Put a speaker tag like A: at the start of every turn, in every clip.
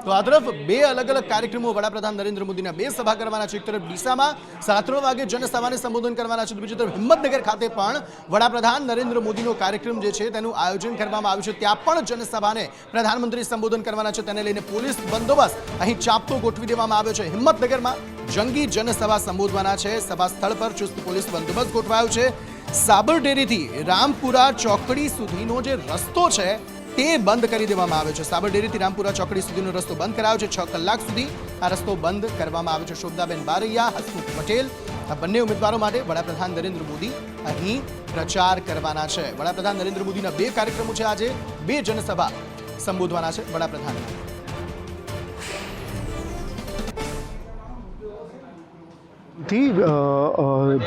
A: તો આ તરફ બે અલગ અલગ કાર્યક્રમો વડાપ્રધાન નરેન્દ્ર મોદીના બે સભા કરવાના છે। એક તરફ ડીસામાં 7:30 વાગે જનસભાને સંબોધન કરવાના છે, તો બીજી તરફ હિંમતનગર ખાતે પણ વડાપ્રધાન નરેન્દ્ર મોદીનો કાર્યક્રમ જે છે તેનું આયોજન કરવામાં આવ્યું છે। ત્યાં પણ જનસભાને પ્રધાનમંત્રી સંબોધન કરવાના છે, તેને લઈને પોલીસ બંદોબસ્ત અહીં ચાંપતો ગોઠવી દેવામાં આવ્યો છે। હિંમતનગરમાં જંગી જનસભા સંબોધવાના છે, સભા સ્થળ પર ચુસ્ત પોલીસ બંદોબસ્ત ગોઠવાયો છે। સાબરડેરીથી રામપુરા ચોકડી સુધીનો જે રસ્તો છે તે બંધ કરી દેવામાં આવ્યો છે। સાબરડેરીથી રામપુરા ચોકડી સુધીનો રસ્તો બંધ કરાયો છે। 6 કલાક સુધી આ રસ્તો બંધ કરવામાં આવ્યો છે। શોભનાબેન બારૈયા, હસમુખ પટેલ આ બંને ઉમેદવારો માટે વડાપ્રધાન નરેન્દ્ર મોદી અહીં પ્રચાર કરવાના છે। વડાપ્રધાન નરેન્દ્ર મોદીના બે કાર્યક્રમો છે, આજે બે જનસભા સંબોધવાના છે વડાપ્રધાન।
B: થી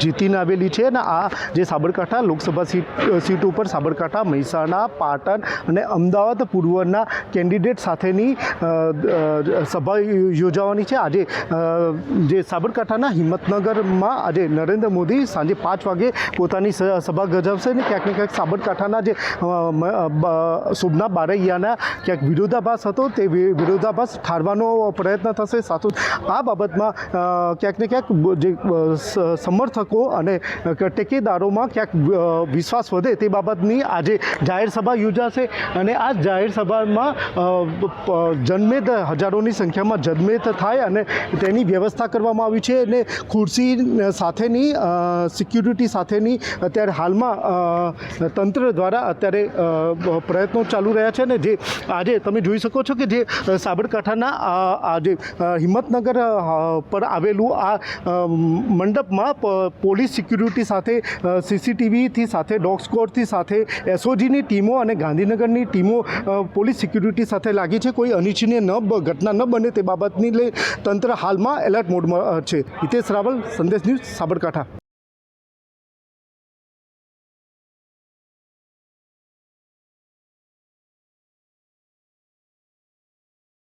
B: જીતીને આવેલી છે અને આ જે સાબરકાંઠા લોકસભા સીટ ઉપર સાબરકાંઠા, મહેસાણા, પાટણ અને અમદાવાદ પૂર્વના કેન્ડિડેટ સાથેની સભા યોજાવાની છે। આજે જે સાબરકાંઠાના હિંમતનગરમાં આજે નરેન્દ્ર મોદી સાંજે 5 વાગે પોતાની સભા ગજાવશે અને ક્યાંક ને ક્યાંક સાબરકાંઠાના જે શોભના બારૈયાના ક્યાંક વિરોધાભાસ હતો તે વિરોધાભાસ ઠારવાનો પ્રયત્ન થશે। સાથે આ બાબતમાં ક્યાંક ને ક્યાંક જે સમર્થકો અને ટેકેદારોમાં ક્યાંક વિશ્વાસ વધે તે બાબતની આજે જાહેર સભા યોજાશે અને આ જાહેર સભામાં જનમેદ હજારોની સંખ્યામાં જનમેદ થાય અને તેની વ્યવસ્થા કરવામાં આવી છે અને ખુરશી સાથેની સિક્યુરિટી સાથેની અત્યારે હાલમાં તંત્ર દ્વારા અત્યારે પ્રયત્નો ચાલુ રહ્યા છે અને જે આજે તમે જોઈ શકો છો કે જે સાબરકાંઠાના આજે હિંમતનગર પર આવેલું આ મંડપમાં પોલીસ સિક્યુરિટી સાથે સીસીટીવીથી સાથે ડોગ સ્ક્વોડથી સાથે એસઓજીની ટીમો અને ગાંધીનગરની ટીમો પોલીસ સિક્યુરિટી સાથે લાગી છે। કોઈ અનિચ્છનીય ઘટના ન બને તે બાબતની લઈ તંત્ર હાલમાં એલર્ટ મોડમાં છે। હિતેશ રાવલ, સંદેશ ન્યૂઝ, સાબરકાંઠા।